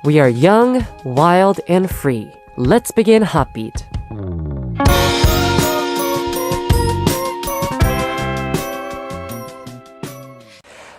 We are young, wild, and free. Let's begin Hotbeat.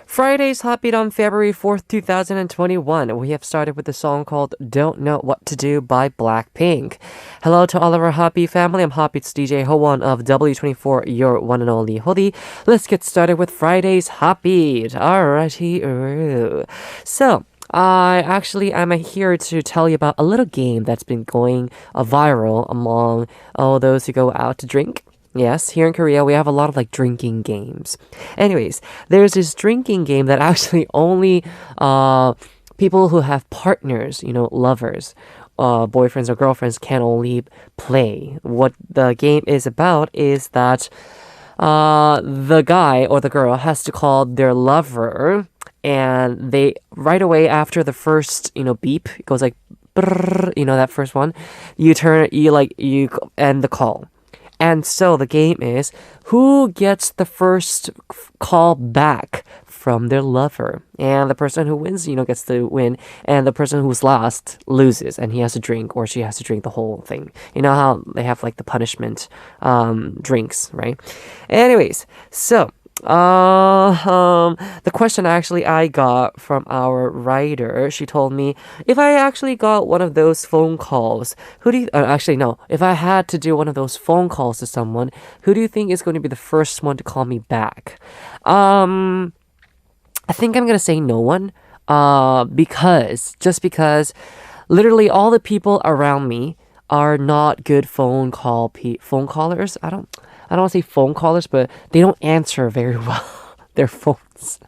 Friday's Hotbeat on February 4th, 2021. We have started with a song called Don't Know What to Do by Blackpink. Hello to all of our Hotbeat family. I'm Hotbeat's DJ Howon of W24, your one and only Hodi. Let's get started with Friday's Hotbeat. Alrighty. So, I'm here to tell you about a little game that's been going viral among all those who go out to drink. Yes, here in Korea, we have a lot of drinking games. Anyways, there's this drinking game that actually only people who have partners, lovers, boyfriends or girlfriends can only play. What the game is about is that the guy or the girl has to call their lover, and they right away after the first, beep, it goes like, brrr, that first one, you end the call. And so the game is who gets the first call back from their lover. And the person who wins, gets to win. And the person who's lost loses. And he has to drink or she has to drink the whole thing. You know how they have the punishment drinks, right? Anyways, so the question I got from our writer, she told me, if I actually got one of those phone calls, if I had to do one of those phone calls to someone, who do you think is going to be the first one to call me back? I think I'm going to say no one, because literally all the people around me are not good phone callers. I don't want to say phone callers, but they don't answer very well their phones.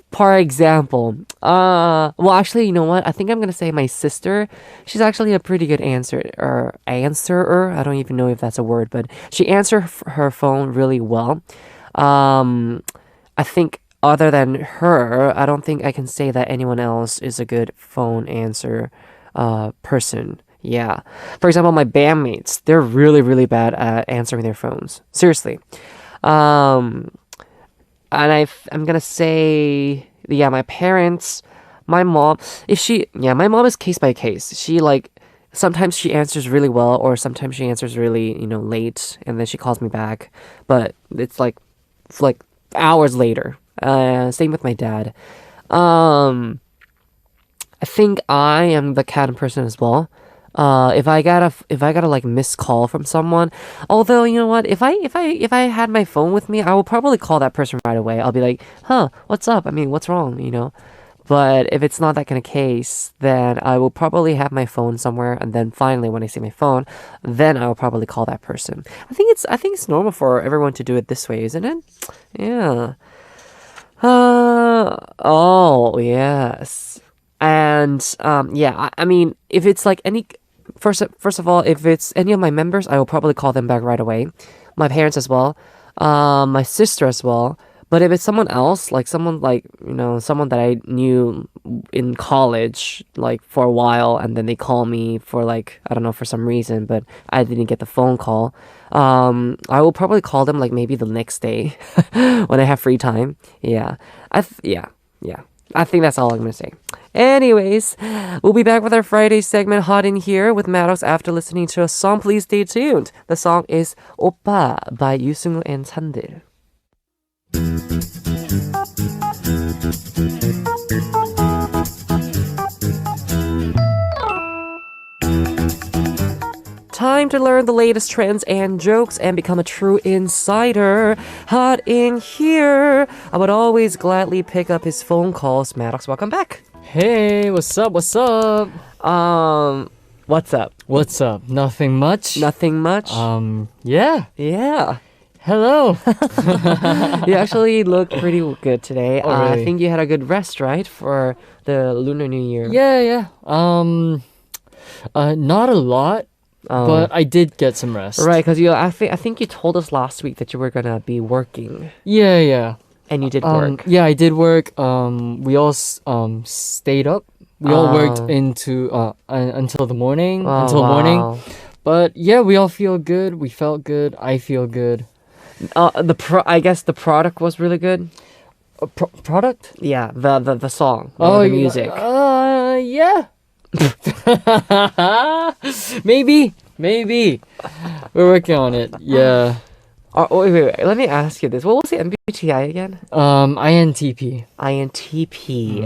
For example, you know what? I think I'm gonna say my sister. She's actually a pretty good answerer. I don't even know if that's a word, but she answers her phone really well. I think other than her, I don't think I can say that anyone else is a good phone answer person. Yeah. For example, my bandmates, they're really, really bad at answering their phones. Seriously. And I'm going to say, my parents, my mom, my mom is case by case. She sometimes she answers really well or sometimes she answers really, late and then she calls me back. But it's like hours later. Same with my dad. I think I am the kind of person as well. If I got a missed call from someone, although you know what, if I had my phone with me, I will probably call that person right away. I'll be like, what's up? I mean, what's wrong? But if it's not that kind of case, then I will probably have my phone somewhere, and then finally when I see my phone, then I will probably call that person. I think it's normal for everyone to do it this way, isn't it? Yeah. Oh yes. And I mean, if it's first of all, if it's any of my members, I will probably call them back right away. My parents as well, my sister as well. But if it's someone else, someone that I knew in college, for a while, and then they call me for I don't know, for some reason, but I didn't get the phone call, I will probably call them maybe the next day when I have free time. Yeah. I think that's all I'm gonna say. Anyways, we'll be back with our Friday segment Hot in Here with Maddox after listening to a song. Please stay tuned. The song is 오빠 by 유승우 and Sandil. Time to learn the latest trends and jokes and become a true insider. Hot in Here. I would always gladly pick up his phone calls. Maddox, welcome back. Hey, what's up? What's up? What's up? Nothing much. Nothing much? Yeah. Yeah. Hello. You actually look pretty good today. Oh, really? I think you had a good rest, right? For the Lunar New Year. Yeah. Not a lot. But I did get some rest. Right, because I think you told us last week that you were gonna be working. Yeah. And you did work. Yeah, I did work. We all stayed up. We all worked until the morning. Morning. But yeah, we all feel good. We felt good. I feel good. I guess the product was really good. Product? Yeah, the song, the music. Yeah. Maybe. We're working on it. Yeah. Wait. Let me ask you this. What was the MBTI again? INTP. INTP.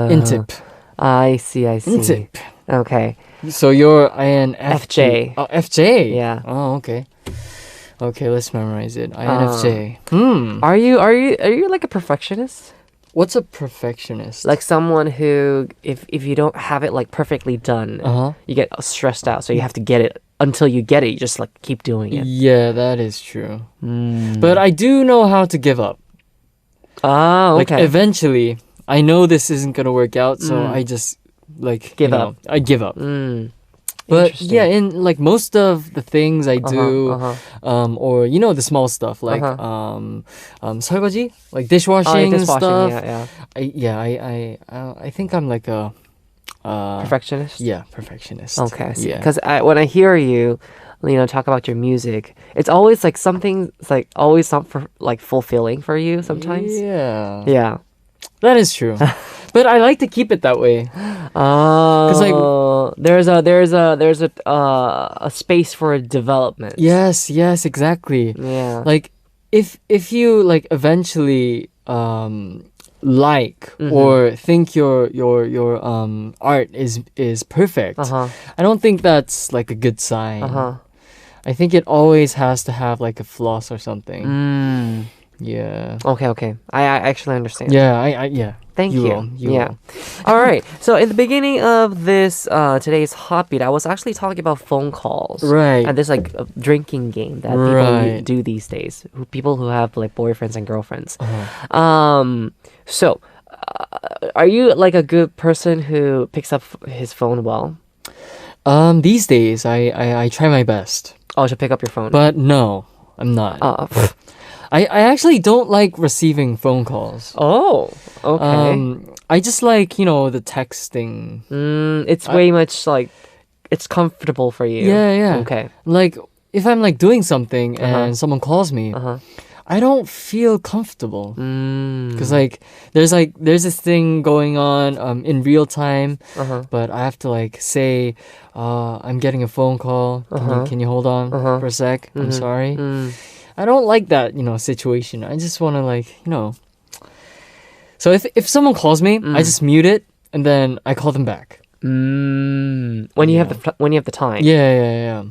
Intip. I see. Intip. Okay. So you're INFJ. FJ. Oh, FJ. Yeah. Oh, okay. Okay, let's memorize it. INFJ. Are you like a perfectionist? What's a perfectionist? Like someone who, if you don't have it like perfectly done, you get stressed out. So you have to get it until you get it. You just like keep doing it. Yeah, that is true. But I do know how to give up. Ah, okay. Like eventually, I know this isn't gonna work out, so I just like Give up. I give up. But yeah, in like most of the things I do, or the small stuff like 설거지, like dishwashing, stuff. I think I'm like a perfectionist. Yeah, perfectionist. Okay, I see. Yeah. Because when I hear you, talk about your music, it's always like something. It's like always not for like fulfilling for you sometimes. Yeah. Yeah. That is true. But I like to keep it that way. Because like there's a space for development. Yes, exactly. Yeah. Like if you like eventually like or think your art is perfect, I don't think that's like a good sign. I think it always has to have like a flaws or something. Yeah. Okay. I actually understand. Yeah, yeah. Thank you. You will. All right. So in the beginning of this today's Hotbeat, I was actually talking about phone calls. Right. And this like a drinking game that people do these days. People who have like boyfriends and girlfriends. So are you like a good person who picks up his phone well? These days I try my best. Oh, to pick up your phone. But no, I'm not. I actually don't like receiving phone calls. Oh, okay. I just like, the texting. It's way much like, it's comfortable for you. Yeah. Okay. Like, if I'm like doing something and someone calls me, I don't feel comfortable. Because like, there's this thing going on in real time, but I have to like say, I'm getting a phone call. Can you hold on for a sec? I'm sorry. I don't like that, situation. I just want to like, So if someone calls me, I just mute it and then I call them back. When you have the time. Yeah.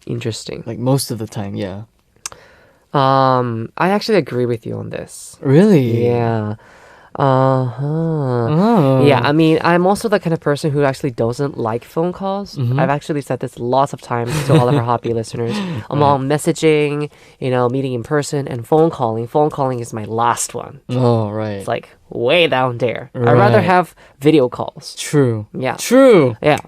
Interesting. Like most of the time, yeah. I actually agree with you on this. Really? Yeah. Oh. Yeah, I mean, I'm also the kind of person who actually doesn't like phone calls. I've actually said this lots of times to all of our Hotbeat listeners. Among messaging, meeting in person, and phone calling. Phone calling is my last one. Oh, right. It's like way down there. I'd rather have video calls. True. Yeah. True. Yeah.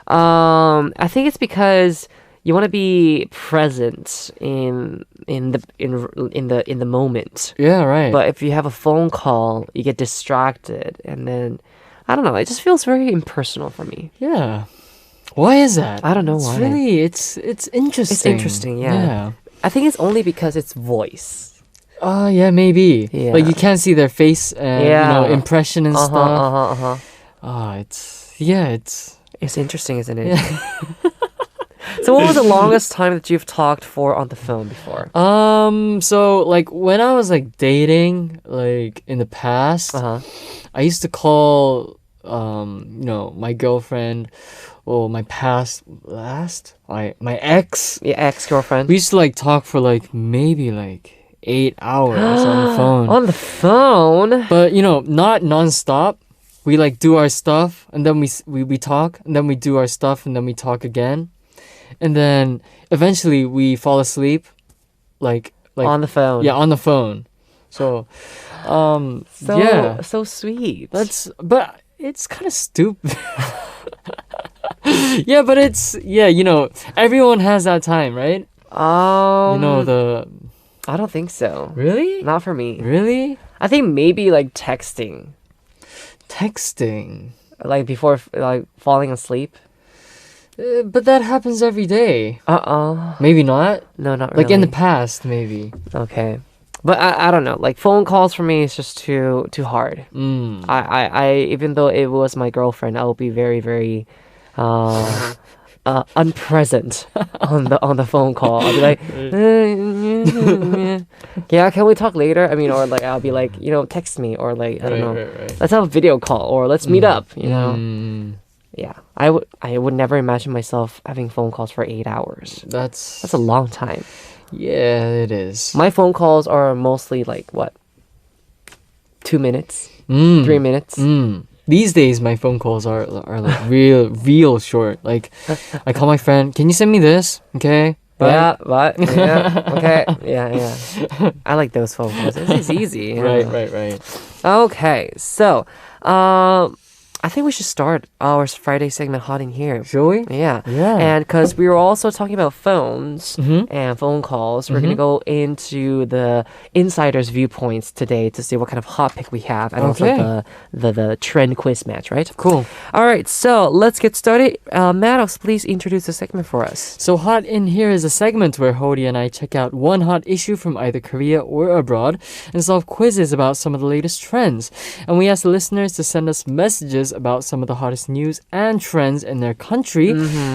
I think it's because you want to be present in the moment. Yeah, right. But if you have a phone call, you get distracted, and then I don't know. It just feels very impersonal for me. Yeah. Why is that? I don't know why. It's interesting. It's interesting. Yeah. I think it's only because it's voice. Yeah, maybe. Yeah. Like you can't see their face and impression and stuff. It's interesting, isn't it? Yeah. So what was the longest time that you've talked for on the phone before? So like when I was like dating, like in the past, I used to call my girlfriend or my my ex. Yeah, ex-girlfriend. We used to like talk for like maybe like 8 hours on the phone. On the phone? But not nonstop. We like do our stuff and then we talk and then we do our stuff and then we talk again. And then eventually we fall asleep like on the phone. Yeah, on the phone. So so sweet. But it's kind of stupid. Yeah, but everyone has that time, right? I don't think so. Really? Not for me. Really? I think maybe like texting. Like before like falling asleep. But that happens every day. Maybe not. No, not really. Like in the past, maybe. Okay. But I don't know. Like phone calls for me is just too hard. I even though it was my girlfriend, I will be very very unpresent on the phone call. I'll be like, yeah, can we talk later? I mean, or like I'll be like, text me, or like I don't know, let's have a video call, or let's meet up. Yeah, I would never imagine myself having phone calls for 8 hours. That's a long time. Yeah, it is. My phone calls are mostly like what, 2 minutes, 3 minutes. These days, my phone calls are like real short. Like, I call my friend, can you send me this? Okay. Bye. Yeah, what? Yeah, okay. Yeah. I like those phone calls. It's easy. Yeah. Right. Okay, so, I think we should start our Friday segment hot in here. Shall we? Yeah. Yeah. And because we were also talking about phones and phone calls, we're going to go into the insider's viewpoints today to see what kind of hot pick we have and also the trend quiz match, right? Cool. All right, so let's get started. Maddox, please introduce the segment for us. So Hot in Here is a segment where Hody and I check out one hot issue from either Korea or abroad and solve quizzes about some of the latest trends. And we ask the listeners to send us messages about some of the hottest news and trends in their country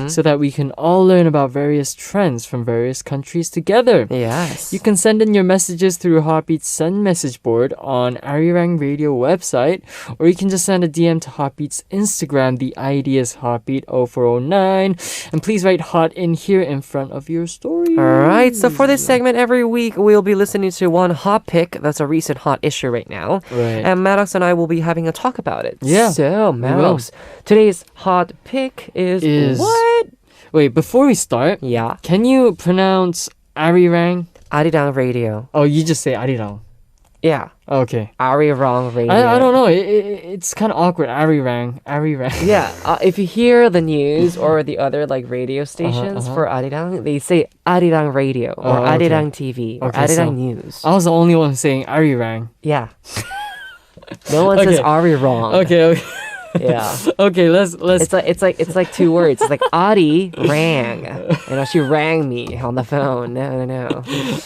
so that we can all learn about various trends from various countries together. Yes. You can send in your messages through Hotbeat's send message board on Arirang Radio website, or you can just send a DM to Hotbeat's Instagram. The ID is Hotbeat0409, and please write hot in here in front of your story. All right, so for this segment every week we'll be listening to one hot pick that's a recent hot issue right now. Right. And Maddox and I will be having a talk about it. Yeah. So, Maddox, today's hot pick is what? Wait, before we start, Yeah. can you pronounce Arirang? Arirang Radio. Oh, you just say Arirang. Yeah. Okay. Arirang Radio. I don't know. It's kind of awkward. Arirang. Yeah. If you hear the news or the other like radio stations for Arirang, they say Arirang Radio or Arirang TV or Arirang News. I was the only one saying Arirang. Yeah. No one says Arirang. Okay. Yeah. Okay, let's It's like two words. It's like Ari rang. She rang me on the phone. No.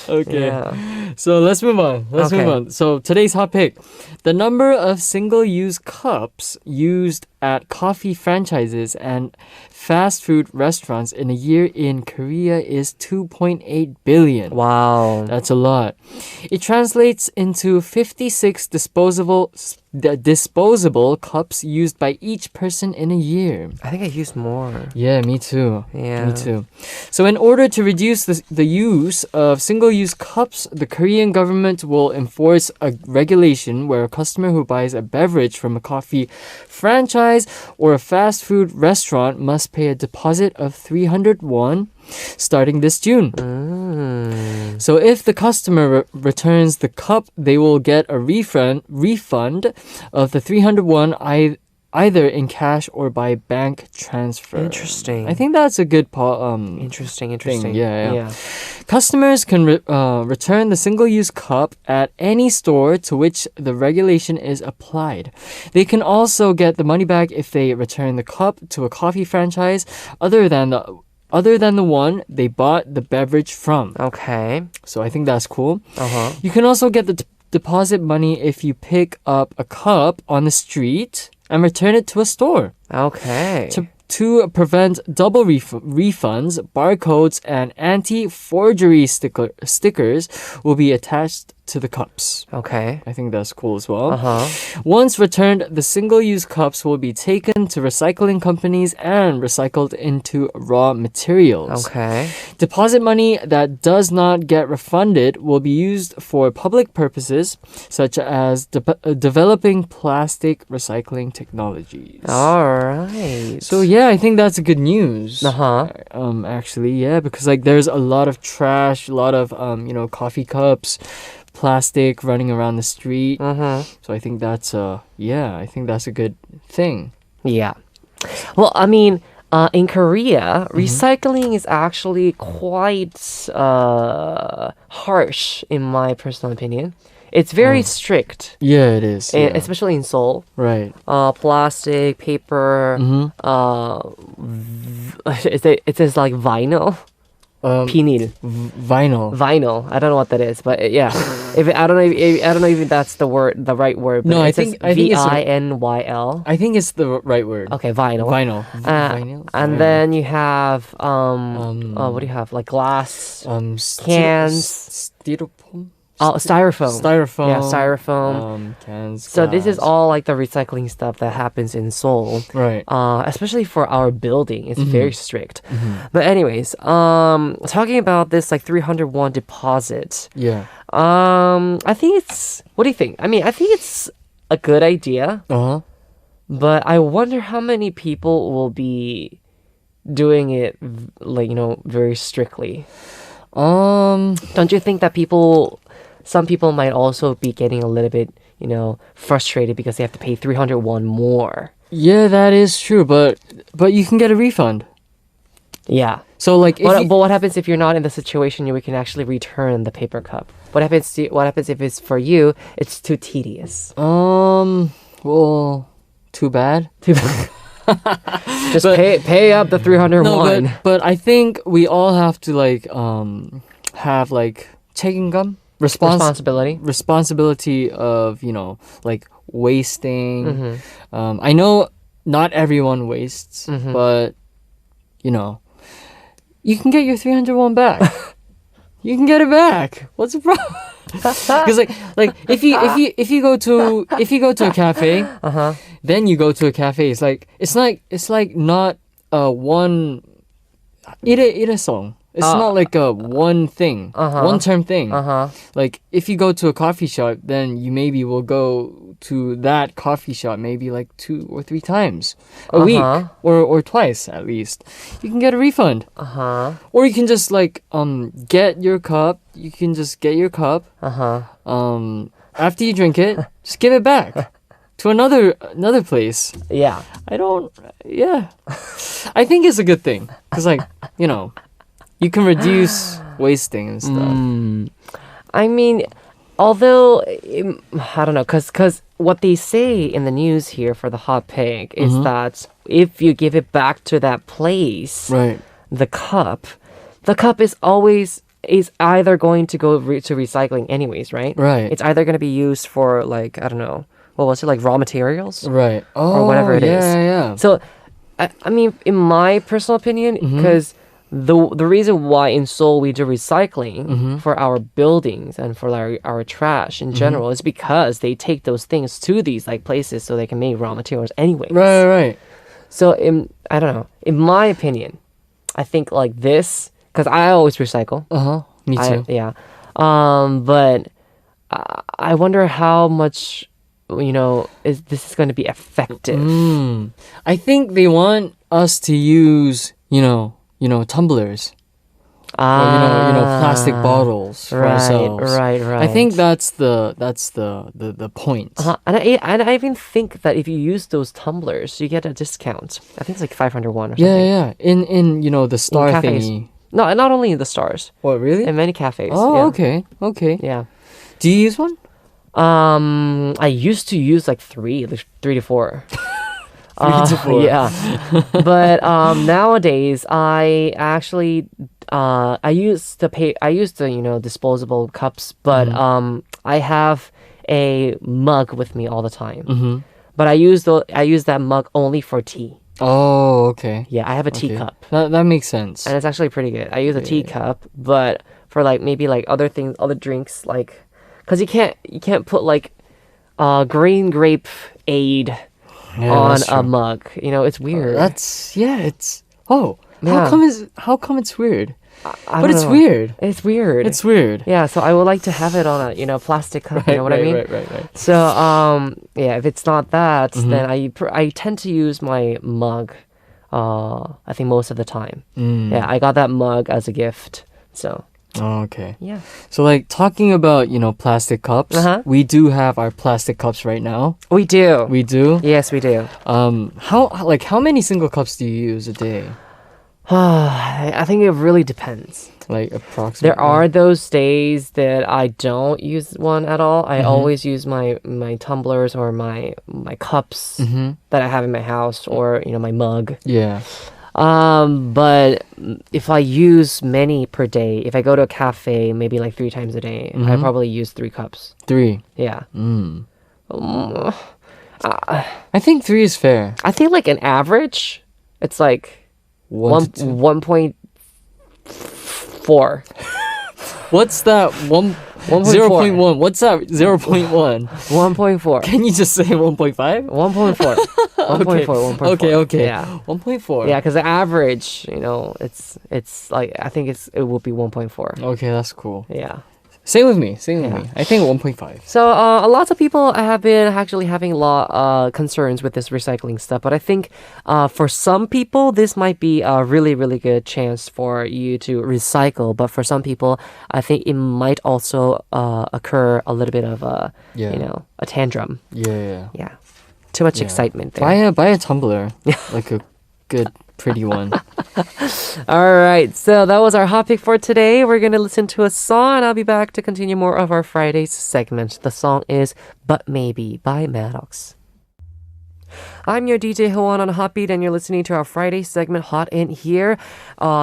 Okay. Yeah. So let's move on. Move on. So today's hot pick. The number of single-use cups used at coffee franchises and fast food restaurants in a year in Korea is 2.8 billion. Wow. That's a lot. It translates into 56 disposable cups used by each person in a year. I think I used more. Yeah, me too. Yeah. Me too. So in order to reduce the use of single-use cups, the Korean government will enforce a regulation where a customer who buys a beverage from a coffee franchise or a fast food restaurant must pay a deposit of 300 won starting this June. So if the customer returns the cup, they will get a refund of the 300 won either in cash or by bank transfer. Interesting. I think that's a good Interesting. thing. Yeah. Customers can return the single-use cup at any store to which the regulation is applied. They can also get the money back if they return the cup to a coffee franchise other than the one they bought the beverage from. Okay. So I think that's cool. Uh-huh. You can also get the deposit money if you pick up a cup on the street and return it to a store. Okay. To prevent double refunds, barcodes and anti-forgery stickers will be attached to the cups. Okay. I think that's cool as well. Uh-huh. Once returned, the single-use cups will be taken to recycling companies and recycled into raw materials. Okay. Deposit money that does not get refunded will be used for public purposes, such as developing plastic recycling technologies. All right. So yeah, I think that's good news. Uh-huh. Actually, yeah, because like there's a lot of trash, a lot of coffee cups, plastic running around the street. So I think that's a good thing. Yeah. Well, I mean, in Korea, recycling is actually quite harsh, in my personal opinion. It's very strict. Yeah, it is. Yeah. Especially in Seoul. Right. Plastic, paper, it says like vinyl. Pinil. Vinyl. I don't know what that is, but yeah. I don't know if that's the right word. But No, I it says think it's VINYL. I think it's the right word. Okay, vinyl. Vinyl. And then you have what do you have? Like glass, cans, styrofoam. Oh, styrofoam. Styrofoam. Yeah, styrofoam. Cans. So this is glass. all like the recycling stuff that happens in Seoul. Right. Especially for our building. It's very strict. But anyways, talking about this like 301 deposit. Yeah. I think it's, what do you think? I mean, I think it's a good idea. Uh-huh. But I wonder how many people will be doing it like, very strictly. Don't you think that some people might also be getting a little bit, frustrated because they have to pay 301 more. Yeah, that is true, but you can get a refund. Yeah. So like, but what happens if you're not in the situation where we can actually return the paper cup? What happens if it's for you? It's too tedious. Well, too bad. Just pay up the 301. No, but I think we all have to like have like 책임감. Responsibility of like wasting. I know not everyone wastes, but you can get your 301 back. You can get it back. What's the problem? Because like if you go to a cafe, then you go to a cafe. It's like not one 일회성. It's not like a one thing, one term thing. Like if you go to a coffee shop, then you maybe will go to that coffee shop maybe like 2 or 3 times a week or twice at least. You can get a refund. Or you can just like get your cup. You can just get your cup. After you drink it, just give it back to another place. Yeah. I think it's a good thing because like, you can reduce wasting and stuff. I mean, although, I don't know, because what they say in the news here for the hot pig is that if you give it back to that place, right, the cup is either going to go to recycling anyways, right? Right. It's either going to be used for like, I don't know, what was it, like raw materials? Right. Or whatever it is. Yeah. So, I mean, in my personal opinion, because the reason why in Seoul we do recycling for our buildings and for our trash in general is because they take those things to these like places so they can make raw materials anyways. Right. So I don't know. In my opinion, I think like this, because I always recycle. Me too. Yeah. But I wonder how much is this going to be effective. I think they want us to use tumblers. Or, plastic bottles for ourselves. Right. I think that's the point. And I even think that if you use those tumblers, you get a discount. I think it's like 501 or something. Yeah. In the star cafes. thingy. No, not only in the stars. What, really? In many cafes. Oh, yeah. okay. Yeah. Do you use one? I used to use like 3 to 4. 3 to 4. Yeah. But nowadays I actually I use the disposable cups, but I have a mug with me all the time. But I use that mug only for tea. Oh, okay. Yeah, I have a teacup. That makes sense. And it's actually pretty good. I use a teacup, but for like maybe like other things, other drinks, like, because you can't put like green grape aid on a mug. It's weird. How come it's weird? But it's weird. It's weird. It's weird. Yeah, so I would like to have it on a plastic cup. You know what I mean? Right. So yeah, if it's not that, then I tend to use my mug. I think most of the time. Yeah, I got that mug as a gift. So. Oh, okay. Yeah. So like talking about plastic cups, we do have our plastic cups right now. We do. We do. Yes, we do. How many single cups do you use a day? I think it really depends. Like approximately. There are those days that I don't use one at all. I always use my tumblers or my cups that I have in my house or my mug. Yeah. But if I use many per day, if I go to a cafe maybe like 3 times a day, I probably use 3 cups. 3. Yeah. I think 3 is fair. I think like an average, it's like 1.4. What's that? 0.1. What's that? 0.1. 1.4. Can you just say 1.5? 1.4. 1.4. Okay. Yeah. 1.4. Yeah, because the average, it's like, I think it will be 1.4. Okay, that's cool. Yeah. Same with me. I think 1.5. So a lot of people have been actually having a lot concerns with this recycling stuff, but I think for some people this might be a really, really good chance for you to recycle. But for some people, I think it might also occur a little bit of a tantrum. Yeah. Yeah, too much excitement there. Buy a tumbler, like a good, pretty one. All right, so that was our hot pick for today. We're going to listen to a song, and I'll be back to continue more of our Fridays segment. The song is But Maybe by Maddox. I'm your DJ Howon on Hotbeat, and you're listening to our Friday segment, Hot in Here.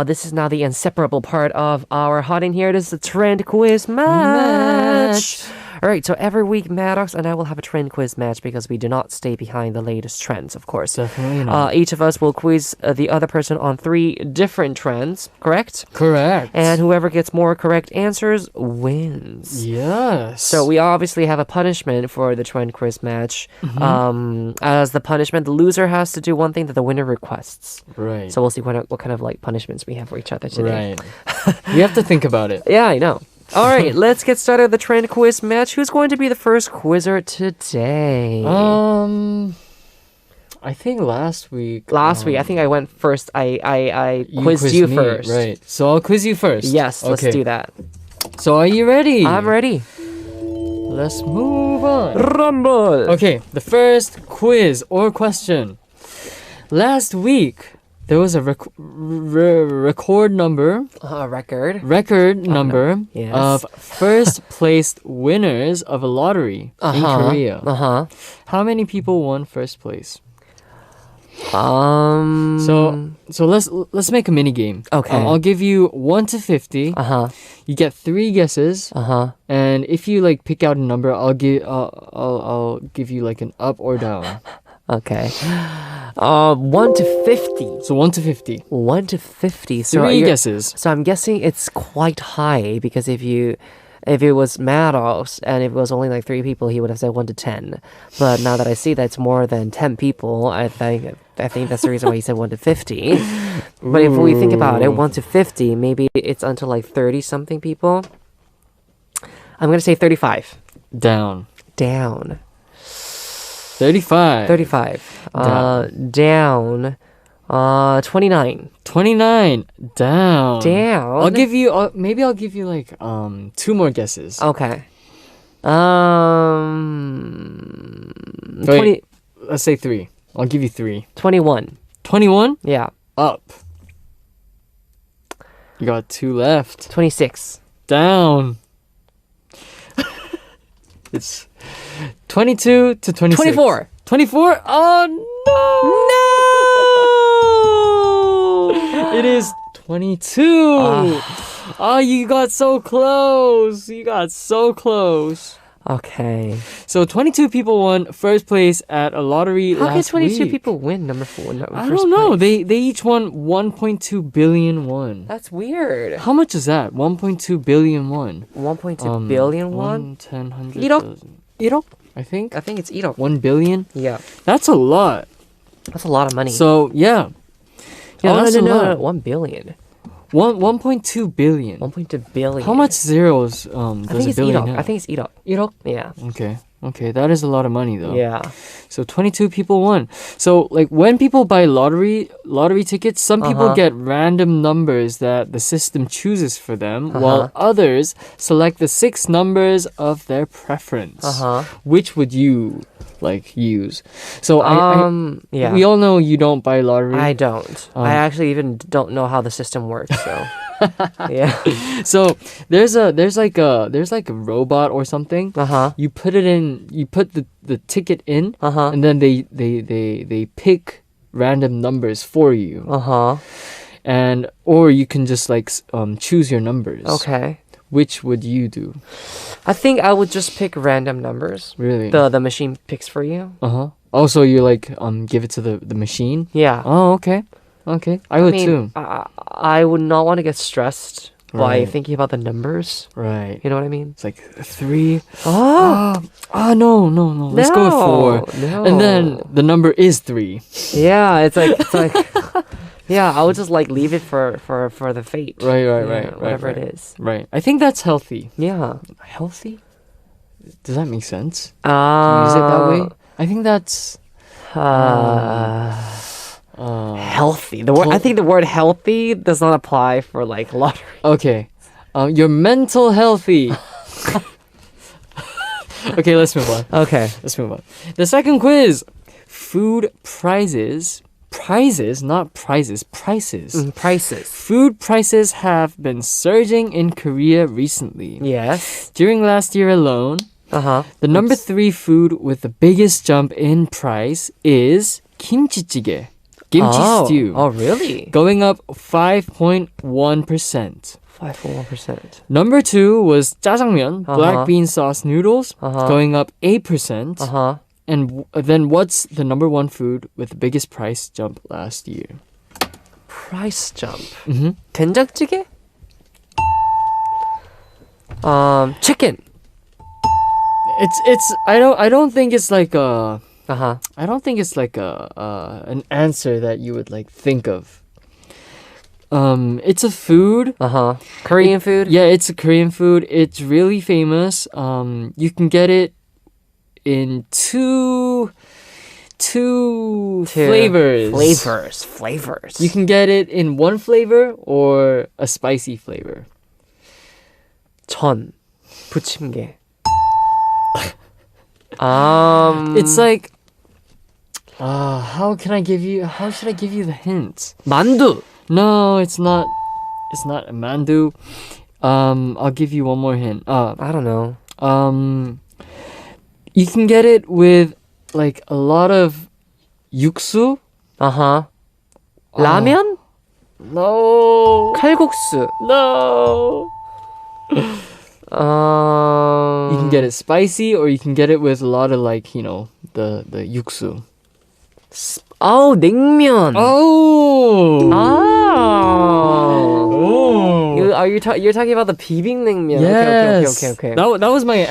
This is now the inseparable part of our Hot in Here. This is the trend quiz match. All right, so every week, Maddox and I will have a trend quiz match because we do not stay behind the latest trends, of course. Definitely not. Each of us will quiz the other person on 3 different trends, correct? Correct. And whoever gets more correct answers wins. Yes. So we obviously have a punishment for the trend quiz match. As the punishment, the loser has to do one thing that the winner requests. Right. So we'll see what kind of like punishments we have for each other today. Right. We have to think about it. Yeah, I know. All right, let's get started with the trend quiz match. Who's going to be the first quizzer today? I think last week. I think I went first. I quizzed you me, first. Right. So I'll quiz you first. Yes, let's do that. So are you ready? I'm ready. Let's move on. Rumble. Okay, the first quiz or question. Last week, there was a record number. Record number Yes. of first placed winners of a lottery in Korea. How many people won first place? So let's make a mini game. Okay. I'll give you 1 to 50. You get 3 guesses. And if you like pick out a number, I'll give you like an up or down. Okay. 1 to 50. So 1 to 50. 1 to 50. So 3 guesses. So I'm guessing it's quite high because if it was Maddox and if it was only like 3 people, he would have said 1 to 10. But now that I see that it's more than 10 people, I think that's the reason why he said 1 to 50. But if we think about it, 1 to 50, maybe it's until like 30 something people. I'm gonna say 35. Down. 35. Down. 29. 29. Down. I'll give you like 2 more guesses. Okay. 20. Let's say 3. I'll give you 3. 21. 21? Yeah. Up. You got 2 left. 26. Down. It's 22 to 26. 24. 24? Oh no! It is 22. You got so close. Okay. So 22 people won first place at a lottery How last can 22 week. people win I don't know. They each won 1.2 billion won. That's weird. How much is that? 1.2 billion won. 1.2 billion won? 10, 100, 1억? 1억? I think. I think it's 1억. 1 billion? Yeah. That's a lot. That's a lot of money. So, yeah. That's a lot. 1 billion. 1.2 billion. 1.2 billion. How much zeros I does think a it's billion 1억. have? I think it's 1억. 1억? Yeah. Okay, that is a lot of money though. Yeah. So 22 people won. So like when people buy lottery tickets, some people get random numbers that the system chooses for them, while others select the 6 numbers of their preference. Which would you like use? So yeah. we all know you don't buy lottery. I don't. I actually even don't know how the system works, so yeah. So there's like a robot or something. You put it in. You put the ticket in, and then they pick random numbers for you. Uh-huh. And or you can just like choose your numbers. Okay. Which would you do? I think I would just pick random numbers. Really? The machine picks for you. Uh-huh. Also, you like give it to the machine? Yeah. Oh, okay. Okay. I would too. I would not want to get stressed by Right. thinking about the numbers. Right. You know what I mean? It's like 3. Oh, No. Let's go with 4. No. And then the number is 3. Yeah, it's like yeah, I would just like leave it for the fate. Right. Whatever right. it is. Right. I think that's healthy. Yeah. Healthy? Does that make sense? To use it that way? I think that's healthy. I think the word healthy does not apply for like lottery. okay. You're mental healthy. Okay, let's move on. Okay. Let's move on. The second quiz. Food prices. Prices, not prizes. Prices. Prices. Food prices have been surging in Korea recently. Yes. During last year alone, the number 3 food with the biggest jump in price is kimchi-jjigae. Kimchi stew. Oh, really? Going up 5.1%. 5.1%. Number 2 was jjajangmyeon, black bean sauce noodles, going up 8%. And then what's the number 1 food with the biggest price jump last year? Price jump. Mm-hmm. 된장찌개? Chicken. It's I don't think it's like a Uh-huh. I don't think it's like an answer that you would like think of. It's a food. Uh-huh. Korean food? Yeah, it's a Korean food. It's really famous. You can get it in two flavors. Flavors. You can get it in one flavor or a spicy flavor. 전. 부침개. It's like how should I give you the hint? 만두. No, it's not a mandu. I'll give you one more hint. I don't know. You can get it with like a lot of 육수. Uh-huh. 라면? No. 칼국수. No. You can get it spicy or you can get it with a lot of like, the 육수. Oh, 냉면. Oh. Oh. You're talking about the 비빔냉면. Yes. Okay. That was my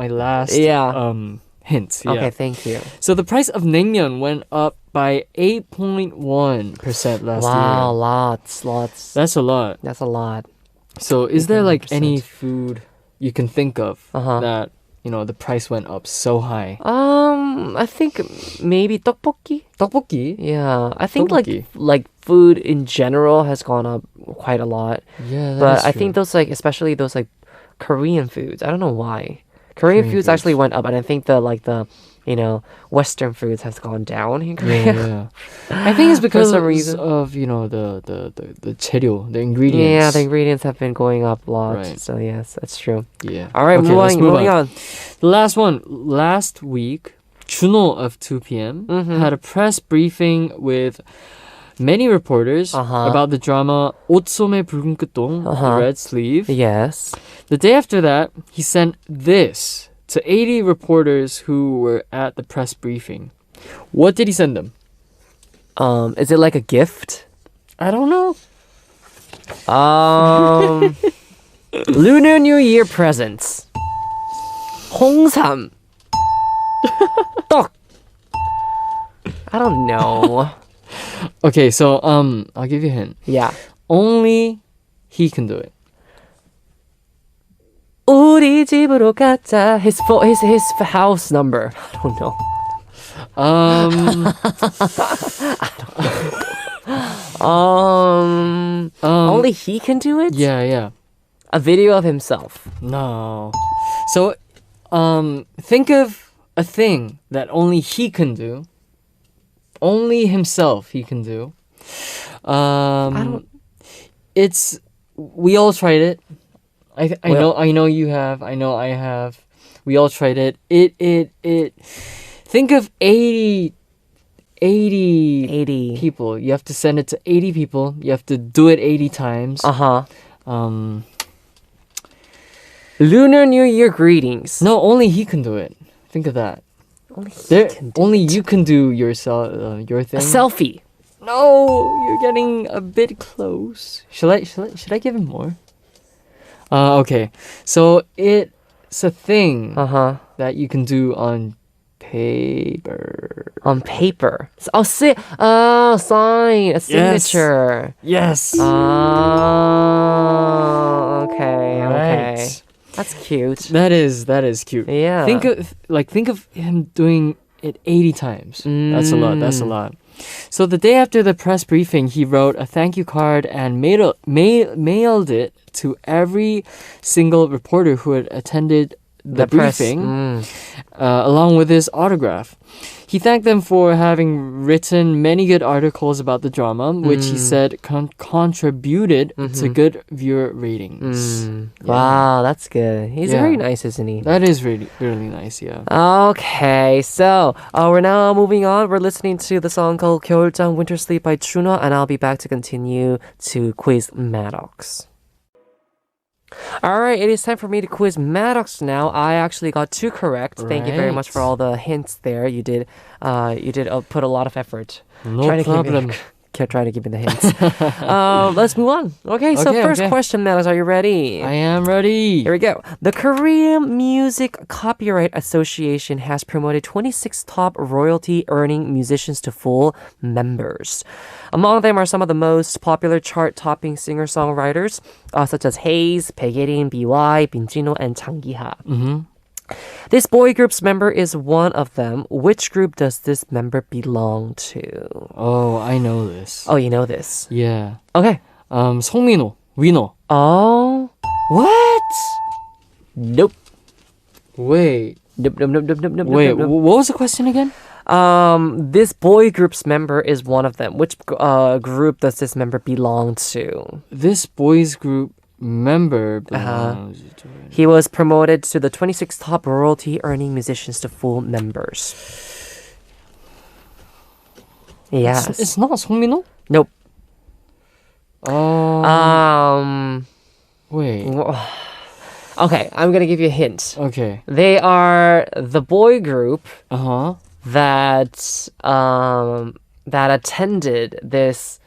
last hint. Yeah. Okay, thank you. So the price of naengmyeon went up by 8.1% last year. Wow, lots. That's a lot. That's a lot. So is there like any food you can think of that the price went up so high? I think maybe tteokbokki. Tteokbokki? Yeah, I think Tteokbokki. like food in general has gone up quite a lot. Yeah, but I think those like especially those like Korean foods. I don't know why. Korean foods actually went up, and I think the Western foods has gone down in Korea. Yeah. I think it's because some reason of the 재료, the ingredients. Yeah, the ingredients have been going up a lot. Right. So yes, that's true. Yeah. All right, Okay, let's moving on. The last one. Last week, Juno of 2PM had a press briefing with many reporters about the drama 옷소매 붉은 끝동, the red sleeve. Yes. The day after that, he sent this to 80 reporters who were at the press briefing. What did he send them? Is it like a gift? I don't know. Lunar New Year presents. 홍삼. 떡. I don't know. Okay, so I'll give you a hint. Yeah. Only he can do it. 우리 집으로 가자. His house number. I don't know. Only he can do it? Yeah. A video of himself. No. So, think of a thing that only he can do. Only himself he can do. We all tried it. I know you have. I know I have. We all tried it. Think of 80 80 people. You have to send it to 80 people. You have to do it 80 times. Lunar New Year greetings. No, only he can do it. Think of that. Only you can do your thing. A selfie. No, you're getting a bit close. Should I give him more? Okay. So it's a thing that you can do on paper. On paper. Sign. A signature. Yes. Okay. Right. That's cute. That is cute. Yeah. Think of him doing it 80 times. That's a lot. So the day after the press briefing, he wrote a thank you card and mailed it to every single reporter who had attended the briefing, along with his autograph. He thanked them for having written many good articles about the drama, which he said contributed to good viewer ratings. Yeah. Wow, that's good. He's very nice, isn't he? That is really, really nice, yeah. Okay, so we're now moving on. We're listening to the song called 겨울잠 Winter Sleep by Chuno, and I'll be back to continue to quiz Maddox. All right, it is time for me to quiz Maddox now. I actually got 2 correct. Thank you very much for all the hints there. You did put a lot of effort. No problem. Kept trying to give me the hints. Let's move on. Okay, so first question, Maddox, are you ready? I am ready. Here we go. The Korean Music Copyright Association has promoted 26 top royalty-earning musicians to full members. Among them are some of the most popular chart-topping singer-songwriters, such as Haze, 백예린, BY, 빈진호, and 장기하. This boy group's member is one of them. Which group does this member belong to? Oh, I know this. Oh, you know this? Yeah. Okay. 송민호, 위너. Oh, what? Nope. Wait. Nope. Wait, what was the question again? This boy group's member is one of them. Which group does this member belong to? This boys group member belongs to... He was promoted to the 26 top royalty-earning musicians to full members. Yes. It's not 송민호? Nope. Wait. Okay, I'm gonna give you a hint. Okay. They are the boy group that attended this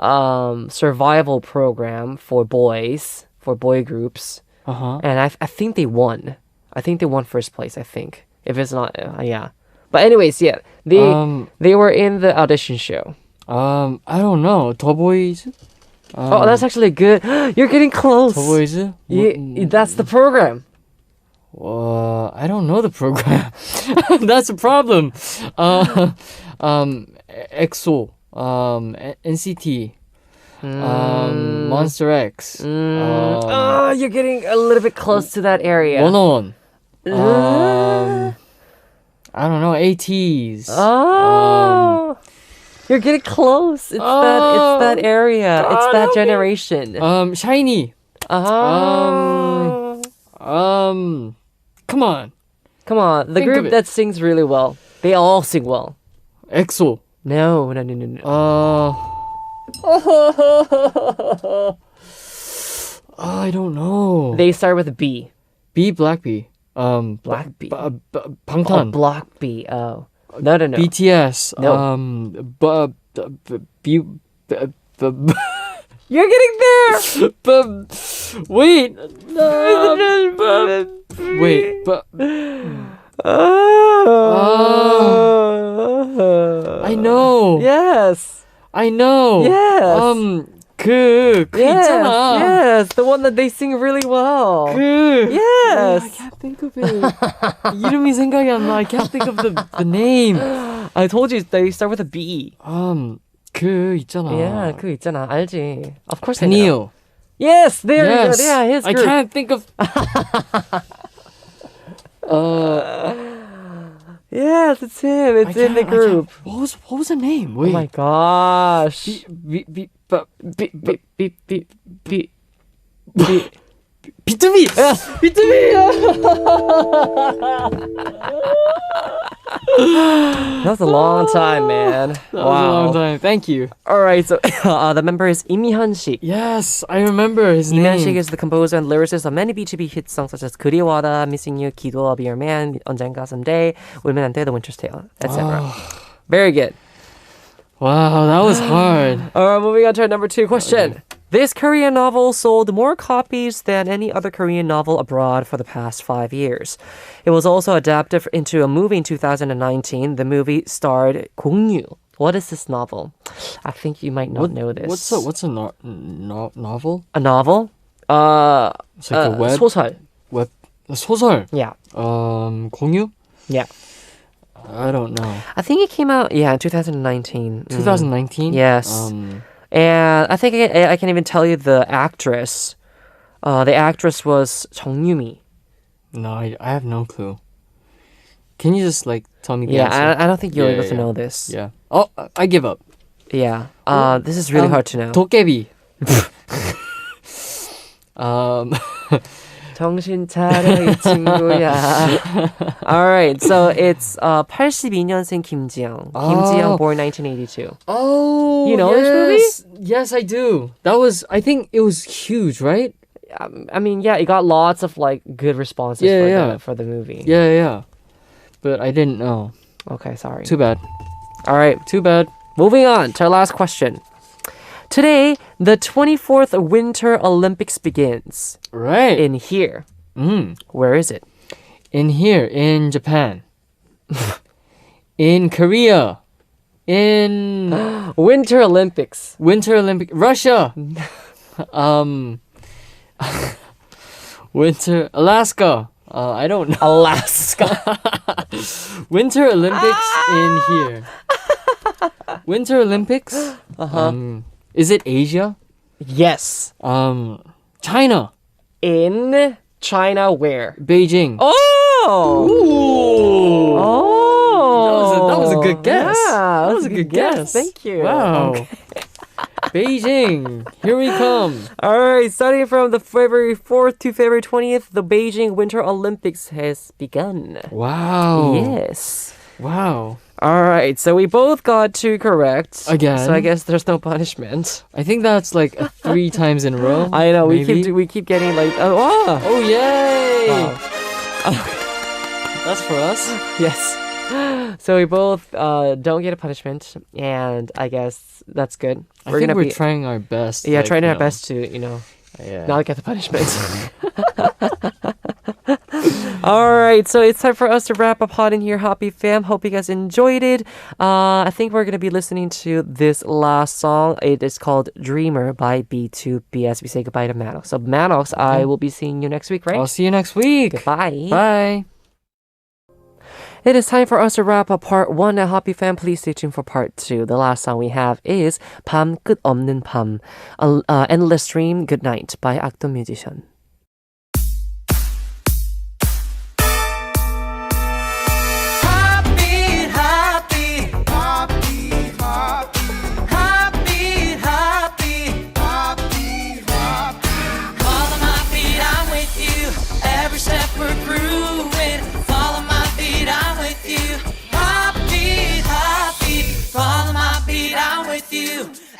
survival program for boys, for boy groups. And I think they won. I think they won first place, I think. If it's not, yeah. But anyways, yeah. They were in the audition show. I don't know. 더 보이즈? Oh, that's actually good. You're getting close. 더 보이즈? That's the program. I don't know the program. That's a problem. EXO, NCT, Monster X. You're getting a little bit close to that area. 101. I don't know, ATs. You're getting close. It's that area. It's that generation. Shiny. Come on. The group that sings really well. They all sing well. EXO. No. I don't know. They start with a B. B, Black B. Black B. Bangtan. Oh, Block B. Oh. No. BTS. No. You're getting there. Wait. I know. Yes. I know. Yes. 그 있잖아. Yes, the one that they sing really well. Yes. I can't think of it. 이름이 생각이 안 나. I can't think of the name. I told you they start with a B. 그 있잖아. Yeah, 그 있잖아. 알지. Of course I Neil. know. Yes, there you go. Yeah, his I group. can't think of. Yes, it's him. It's in the group. What was the name? Wait. Oh my gosh. B2B. B2B. That's a long time, man. That was a long time. Thank you. All right, so the member is Im Hyun-sik. Yes, I remember his Im name. Hyun-sik is the composer and lyricist of many B2B hit songs such as 그리워하다, Missing You, 기도, I'll Be Your Man, 언젠가 Someday, 울면 안 돼, The Winter's Tale, etc. Very good. Wow, that was hard. All right, moving on to our number 2 question. Okay. This Korean novel sold more copies than any other Korean novel abroad for the past 5 years. It was also adapted into a movie in 2019. The movie starred 공유. What is this novel? I think you might not know this. What's a novel? A novel? It's like a web. 소설. 소설. Yeah. 공유? Yeah. I don't know. I think it came out, in 2019. 2019? Yes. And I think I can even tell you the actress. The actress was 정유미. No, I have no clue. Can you just tell me the answer? answer? I don't think you'll be able to know this. Yeah. Oh, I give up. Yeah. This is really hard to know. 도깨비. 정신 차려 이 친구야. All right, so it's 82년생 김지영. 김지영 born 1982. Oh, you know this movie? Yes, I do. I think it was huge, right? I mean, yeah, it got lots of good responses for the movie. Yeah. But I didn't know. Okay, sorry. Too bad. All right, too bad. Moving on to our last question. Today, the 24th Winter Olympics begins. Right. In here. Where is it? In here, in Japan. In Korea. In Winter Olympics. Russia. Alaska. I don't know. Alaska. Winter Olympics in here. Winter Olympics? Is it Asia? Yes. China. In China where? Beijing. Oh! Ooh. Oh! That was a good guess. Yeah, that was a good guess. Thank you. Wow. Okay. Beijing. Here we come. All right, starting from the February 4th to February 20th, the Beijing Winter Olympics has begun. Wow. Yes. Wow. All right, so we both got 2 correct. Again. So I guess there's no punishment. I think that's 3 times in a row. I know, maybe. we keep getting wow. Oh, yay! Wow. That's for us? Yes. So we both don't get a punishment, and I guess that's good. We're trying our best. Yeah, trying our best to, not get the punishment. All right, so it's time for us to wrap up Hot in Here, Hoppy fam. Hope you guys enjoyed it. I think we're going to be listening to this last song. It is called Dreamer by B2B as we say goodbye to Maddox. So Maddox, I will be seeing you next week, right? I'll see you next week. Goodbye. Bye. It is time for us to wrap up part 1. Now, Hoppy fam, please stay tuned for part 2. The last song we have is 밤 끝 없는 밤, Endless Dream Good Night by Akdong Musician.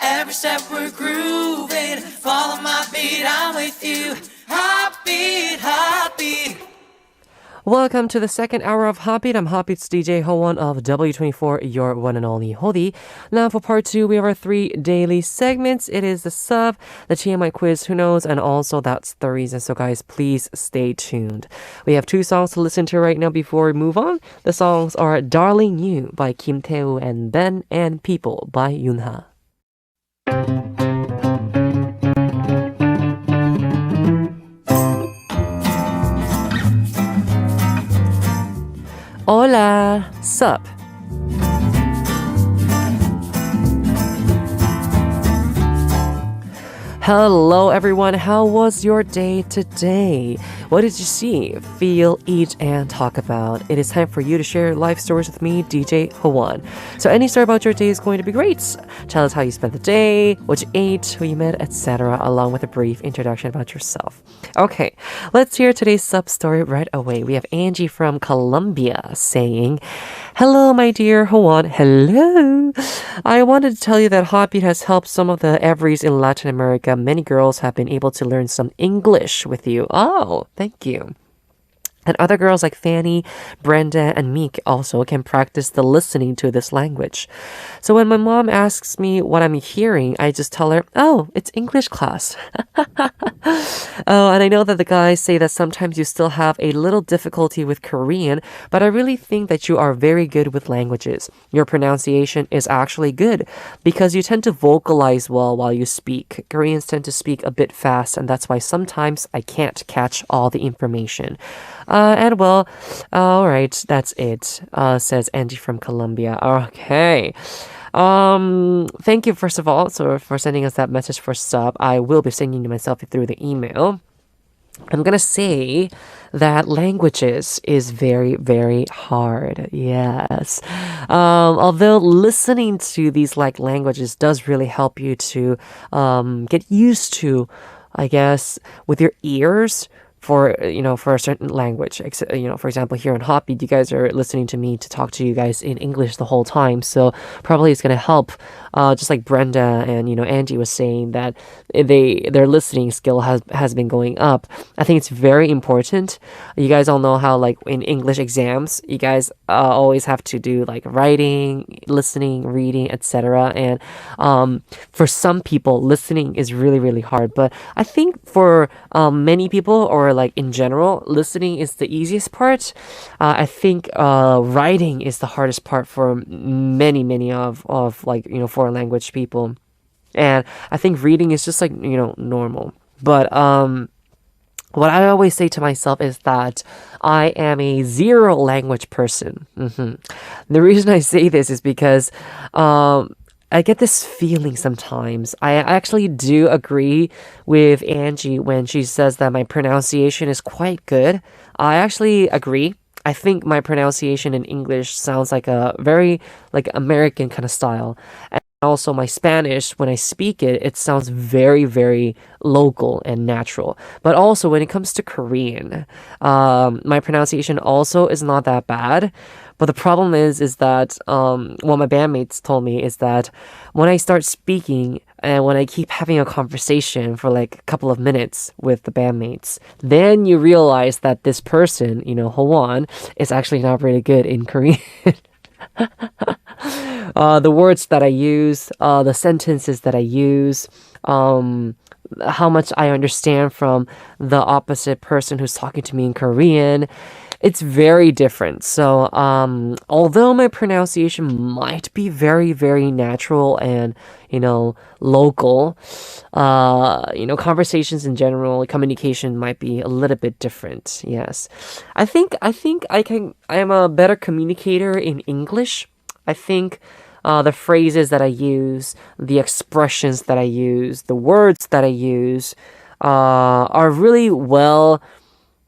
Every step we're grooving, follow my beat, I'm with you. Heartbeat, heartbeat. Welcome to the second hour of Hotbeat. I'm Hotbeat's DJ Howon of W24, your one and only Hodi. Now for part 2, we have our 3 daily segments. It is the Ssup, the TMI Quiz, Who Knows, and also That's the Reason. So guys, please stay tuned. We have 2 songs to listen to right now before we move on. The songs are Darling You by Kim Tae-woo and Ben, and People by Yoonha. Hola, Ssup. Hello everyone, how was your day today? What did you see, feel, eat, and talk about? It is time for you to share life stories with me, DJ Howon. So any story about your day is going to be great. Tell us how you spent the day, what you ate, who you met, etc., along with a brief introduction about yourself. Okay, let's hear today's Ssup story right away. We have Angie from Colombia saying, "Hello, my dear Howon. Hello. I wanted to tell you that Hotbeat has helped some of the everys in Latin America. Many girls have been able to learn some English with you." Oh, thank you. And other girls like Fanny, Brenda, and Meek also can practice the listening to this language. So when my mom asks me what I'm hearing, I just tell her, "Oh, it's English class." Oh, and I know that the guys say that sometimes you still have a little difficulty with Korean, but I really think that you are very good with languages. Your pronunciation is actually good because you tend to vocalize well while you speak. Koreans tend to speak a bit fast, and that's why sometimes I can't catch all the information. All right, that's it, says Angie from Colombia. Okay. Thank you, first of all, for sending us that message for Ssup. I will be sending you myself through the email. I'm gonna say that languages is very, very hard. Yes. Although listening to these languages does really help you to get used to, I guess, with your ears, for a certain language. For example, here in Hotbeat, you guys are listening to me to talk to you guys in English the whole time, so probably it's gonna help. Just like Brenda and Angie was saying that their listening skill has been going up. I think it's very important. You guys all know how in English exams, you guys always have to do writing, listening, reading, etc. And for some people, listening is really, really hard. But I think for many people, or in general, listening is the easiest part. I think writing is the hardest part for many of foreign language people, and I think reading is just normal. But what I always say to myself is that I am a zero language person. The reason I say this is because I get this feeling sometimes. I actually do agree with Angie when she says that my pronunciation is quite good. I actually agree. I think my pronunciation in English sounds like a very American kind of style. And also my Spanish, when I speak it, it sounds very, very local and natural. But also when it comes to Korean, my pronunciation also is not that bad. But the problem is that what my bandmates told me is that when I start speaking and when I keep having a conversation for a couple of minutes with the bandmates, then you realize that this person, Howon, is actually not really good in Korean. The words that I use, the sentences that I use, how much I understand from the opposite person who's talking to me in Korean, it's very different. So, although my pronunciation might be very, very natural and, local, conversations in general, communication might be a little bit different. Yes. I think I am a better communicator in English. I think the phrases that I use, the expressions that I use, the words that I use, are really well,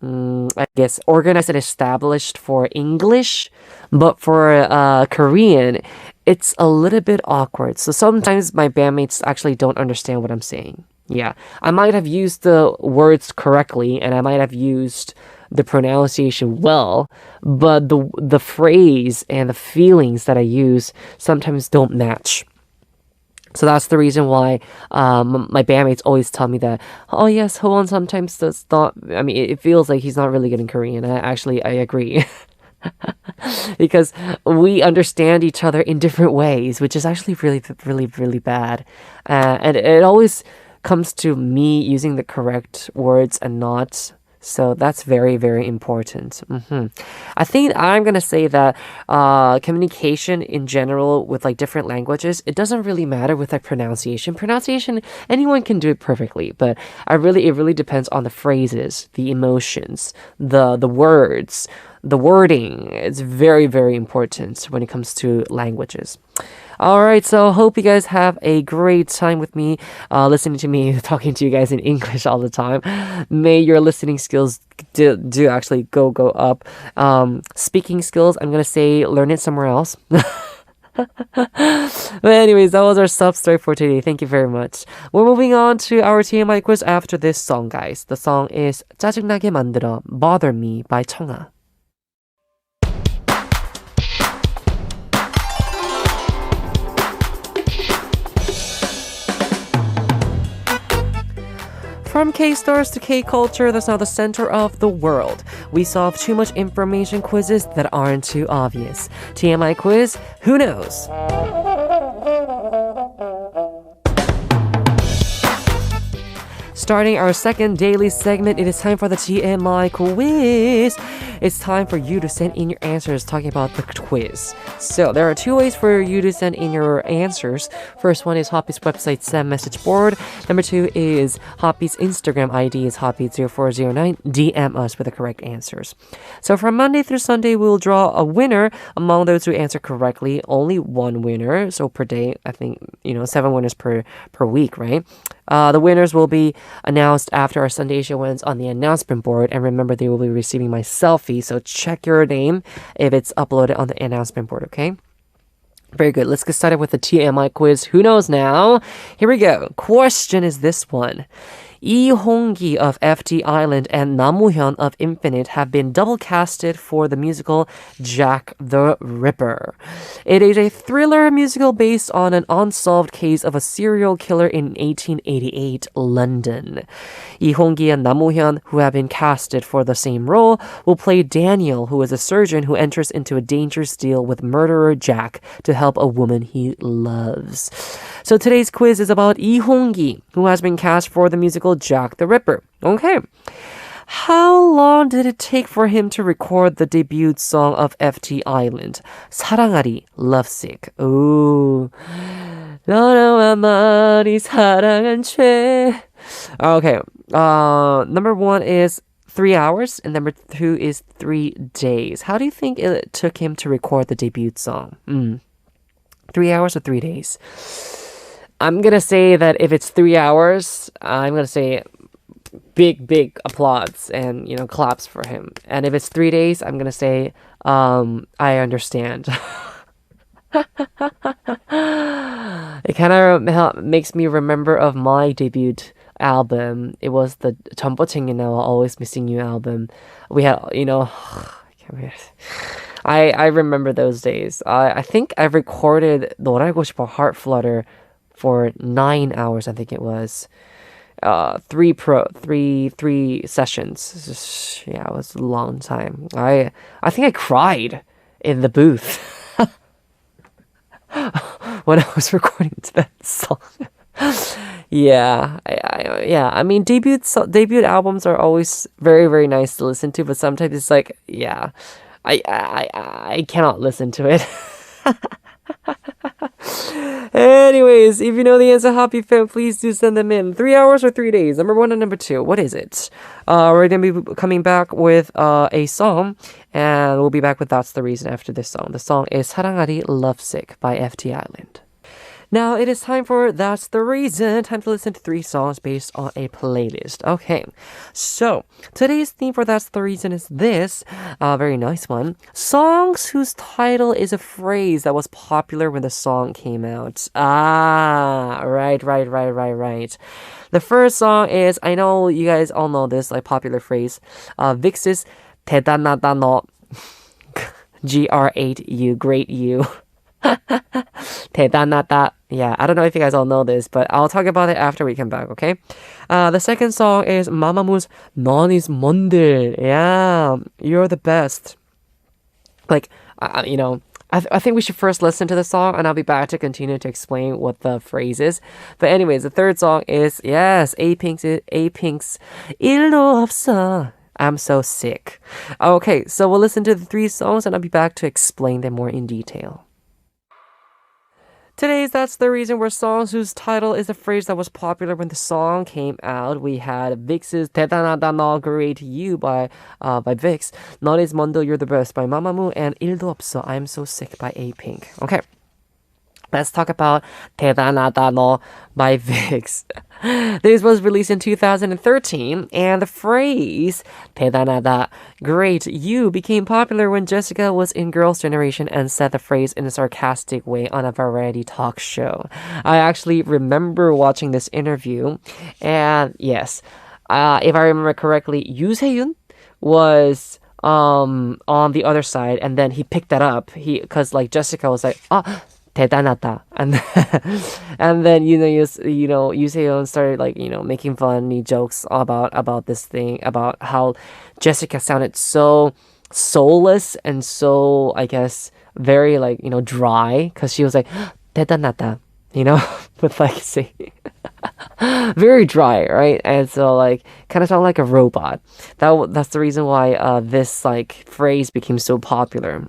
I guess, organized and established for English, but for Korean, it's a little bit awkward. So sometimes my bandmates actually don't understand what I'm saying. Yeah, I might have used the words correctly, and I might have used the pronunciation well, but the phrase and the feelings that I use sometimes don't match. So that's the reason why my bandmates always tell me that, oh yes, Howon sometimes does not, it feels like he's not really good in Korean. I agree. Because we understand each other in different ways, which is actually really, really, really bad. And it always comes to me using the correct words and not. So that's very, very important. I think I'm going to say that communication in general with different languages, it doesn't really matter with pronunciation. Pronunciation, anyone can do it perfectly, but it really depends on the phrases, the emotions, the words, the wording. It's very, very important when it comes to languages. All right, so hope you guys have a great time with me, listening to me talking to you guys in English all the time. May your listening skills do actually go up. Speaking skills, I'm gonna say learn it somewhere else. But anyways, that was our sub story for today. Thank you very much. We're moving on to our TMI quiz after this song, guys. The song is 짜증나게 만들어 Bother Me by 청아. From K-stars to K-culture, that's now the center of the world. We solve too much information quizzes that aren't too obvious. TMI quiz, who knows? Starting our second daily segment, it is time for the TMI quiz. It's time for you to send in your answers talking about the quiz. So there are two ways for you to send in your answers. First one is Hotbeat's website send message board. Number two is Hotbeat's Instagram ID is Hotbeat0409. DM us with the correct answers. So from Monday through Sunday, we'll draw a winner among those who answer correctly. Only one winner. So per day, I think, 7 winners per week, right? The winners will be announced after our Sunday show ends on the announcement board. And remember, they will be receiving my selfie. So check your name if it's uploaded on the announcement board, okay? Very good. Let's get started with the TMI quiz. Who knows now? Here we go. Question is this one. Hongki of FTIsland and Namuhyun of Infinite have been double casted for the musical Jack the Ripper. It is a thriller musical based on an unsolved case of a serial killer in 1888 London. Hongki and Namuhyun, who have been casted for the same role, will play Daniel, who is a surgeon who enters into a dangerous deal with murderer Jack to help a woman he loves. So today's quiz is about Hongki, who has been cast for the musical Jack the Ripper. Okay. How long did it take for him to record the debut song of FTIsland? 사랑하리, Lovesick. Ooh. 너와 말이 사랑한 죄. Okay. Number one is 3 hours, and number two is 3 days. How do you think it took him to record the debut song? 3 hours or 3 days? I'm going to say that if it's 3 hours, I'm going to say big applause and, claps for him. And if it's 3 days, I'm going to say, I understand. It kind of makes me remember of my debut album. It was the 전보챙이나와 Always Missing You album. We had, I remember those days. I think I recorded 널 알고 싶어 Heart Flutter for 9 hours, I think it was. 3 sessions. Yeah, it was a long time. I think I cried in the booth when I was recording that song. Yeah, I mean, debut albums are always very, very nice to listen to, but sometimes it's like, yeah, I cannot listen to it. Anyways, if you know the answer, Happy Fan, please do send them in. 3 hours or 3 days? Number one and number two. What is it? We're going to be coming back with a song, and we'll be back with That's the Reason after this song. The song is 사랑하리 Lovesick by FTIsland. Now it is time for That's the Reason. Time to listen to 3 songs based on a playlist. Okay, so today's theme for That's the Reason is this. Very nice one. Songs whose title is a phrase that was popular when the song came out. Right. The first song is, I know you guys all know this, like popular phrase. VIXX's 대.다.나.다.너. GR8U, great you. 대.다.나.다. Yeah, I don't know if you guys all know this, but I'll talk about it after we come back, okay? The second song is Mamamoo's 넌 is 뭔들. Yeah, you're the best. Like, I think we should first listen to the song, and I'll be back to continue to explain what the phrase is. But anyways, the third song is, yes, Apink's 일도 없어. I'm so sick. Okay, so we'll listen to the 3 songs, and I'll be back to explain them more in detail. Today's That's the Reason were songs whose title is a phrase that was popular when the song came out. We had VIXX's 대.다.나.다.너, Great You by VIXX, 넌 is 뭔들, You're the Best by Mamamoo, and 일도 없어, I'm so sick by Apink. Okay. Let's talk about 대.다.나.다.너 by VIXX. This was released in 2013, and the phrase 대.다.나.다, great you, became popular when Jessica was in Girls' Generation and said the phrase in a sarcastic way on a variety talk show. I actually remember watching this interview, and yes, if I remember correctly, Yoo was on the other side, and then he picked that up. Because like Jessica was like, 대단하다, and then Yoo started like making funny jokes about this thing, about how Jessica sounded so soulless and so, I guess, very like dry, because she was like 대단하다, with like say very dry, right? And so like kind of sound like a robot. That's the reason why this like phrase became so popular.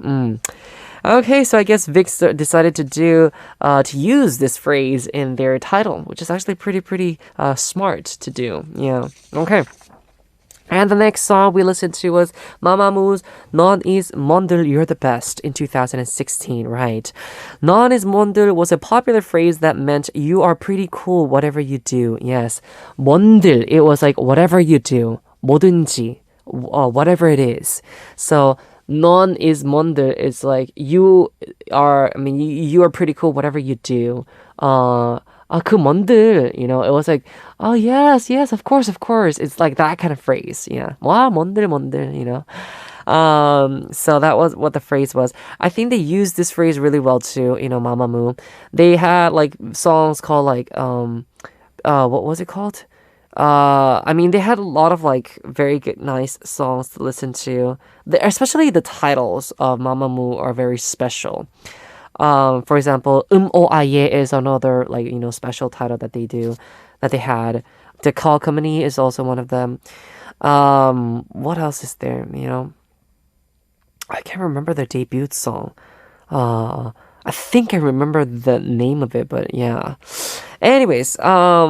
Okay, so I guess VIXX decided to use this phrase in their title, which is actually pretty smart to do. Yeah. Okay. And the next song we listened to was Mamamoo's "넌 is 뭔들 you're the best" in 2016, right? "넌 is 뭔들" was a popular phrase that meant you are pretty cool whatever you do. Yes. 뭔들, it was like whatever you do. 뭐든지, whatever it is. So 넌 is 뭔들 is like you are pretty cool whatever you do. 그 뭔들, it was like, oh yes, of course. It's like that kind of phrase. Yeah. 와, 뭔들, so that was what the phrase was. I think they used this phrase really well too, Mamamoo. They had like songs called like, what was it called? They had a lot of like very good, nice songs to listen to. Especially the titles of Mamamoo are very special. For example, 오아예 is another like special title that they had. The Call Company is also one of them. What else is there? I can't remember their debut song. I think I remember the name of it, but yeah. Anyways, I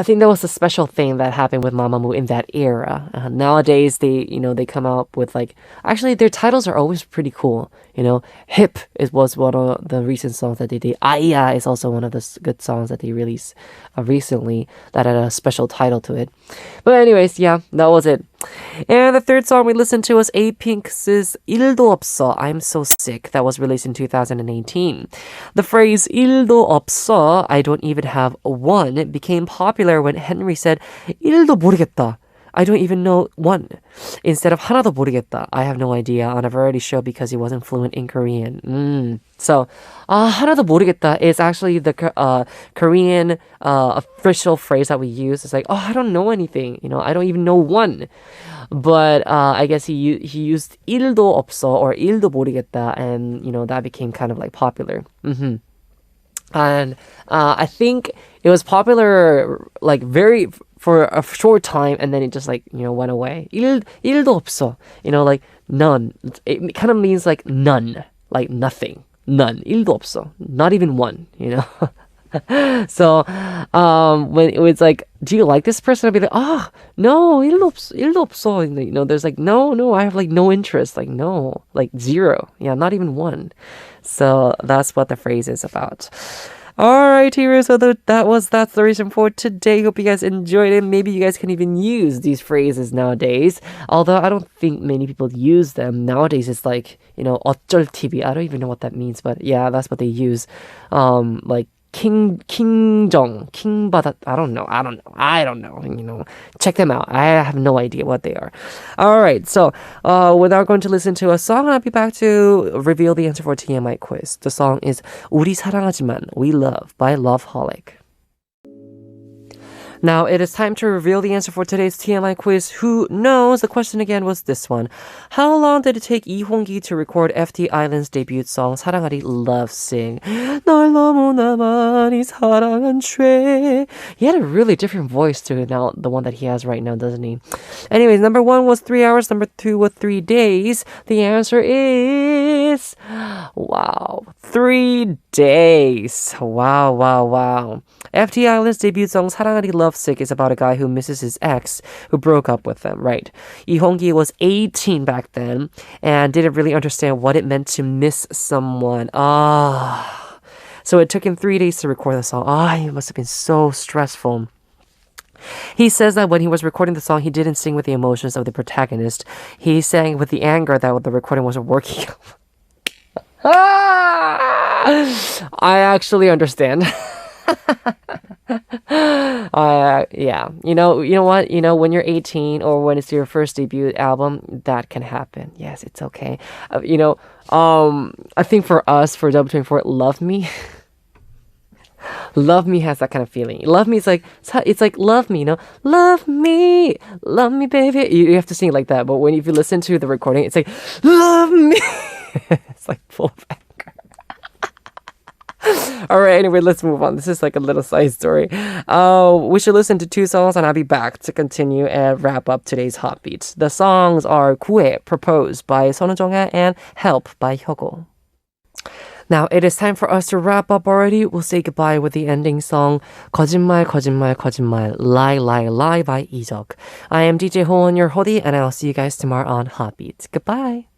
think that was a special thing that happened with Mamamoo in that era. Nowadays, they come out with like, actually their titles are always pretty cool. Hip was one of the recent songs that they did. Aya is also one of the good songs that they released recently that had a special title to it. But anyways, yeah, that was it. And the third song we listened to was Apink's 일도 없어, I'm so sick, that was released in 2018. The phrase 일도 없어, I don't even have one, became popular when Henry said 일도 모르겠다, I don't even know one, instead of 하나도 모르겠다, I have no idea, on a variety show because he wasn't fluent in Korean. So 하나도 모르겠다 is actually the Korean official phrase that we use. It's like, I don't know anything, I don't even know one. But I guess he used 일도 없어 or 일도 모르겠다, and that became kind of like popular. And I think it was popular like for a short time, and then it just like went away. 일도 없어, like none. It kind of means like none, like nothing. None. 일도 없어. Not even one, So when it was like, do you like this person? I'd be like, no, 일도 없어. There's like, no, I have like no interest. Like, no, like zero. Yeah, not even one. So that's what the phrase is about. Alright, heroes, so that's the reason for today. Hope you guys enjoyed it. Maybe you guys can even use these phrases nowadays. Although I don't think many people use them. Nowadays it's like, 어쩔 TV. I don't even know what that means, but yeah, that's what they use. Like king badat. I don't know. Check them out. I have no idea what they are. All right, so we're now going to listen to a song, and I'll be back to reveal the answer for TMI quiz. The song is 우리 사랑하지만 We Love by Loveholic. Now it is time to reveal the answer for today's TMI quiz. Who knows? The question again was this one. How long did it take Hongki to record FTIsland's debut song 사랑하리 Love Sing? 널 너무나 많이 사랑한 죄. He had a really different voice to now the one that he has right now, doesn't he? Anyways, number 1 was 3 hours, number 2 was 3 days. The answer is 3 days. Wow. FTIsland's debut song 사랑하리 Love Sick is about a guy who misses his ex who broke up with them, right? Hongki was 18 back then and didn't really understand what it meant to miss someone. So it took him 3 days to record the song. It must have been so stressful. He says that when he was recording the song, he didn't sing with the emotions of the protagonist. He sang with the anger that the recording wasn't working. I actually understand. Yeah. You know what? When you're 18 or when it's your first debut album, that can happen. Yes, it's okay. I think for us, for W24, Love Me. Love Me has that kind of feeling. Love Me is like, it's like love me, love me, baby. You have to sing it like that. But if you listen to the recording, it's like, love me. It's like full of anger. All right, anyway, let's move on. This is like a little side story. We should listen to 2 songs and I'll be back to continue and wrap up today's Hotbeat. The songs are 구해, Propose by 선우정아 and Help by Hyogo. Now, it is time for us to wrap up already. We'll say goodbye with the ending song, 거짓말, 거짓말, 거짓말, Lie, Lie, Lie by VIXX. I am DJ Howon, your hoodie, and I'll see you guys tomorrow on Hotbeat. Goodbye.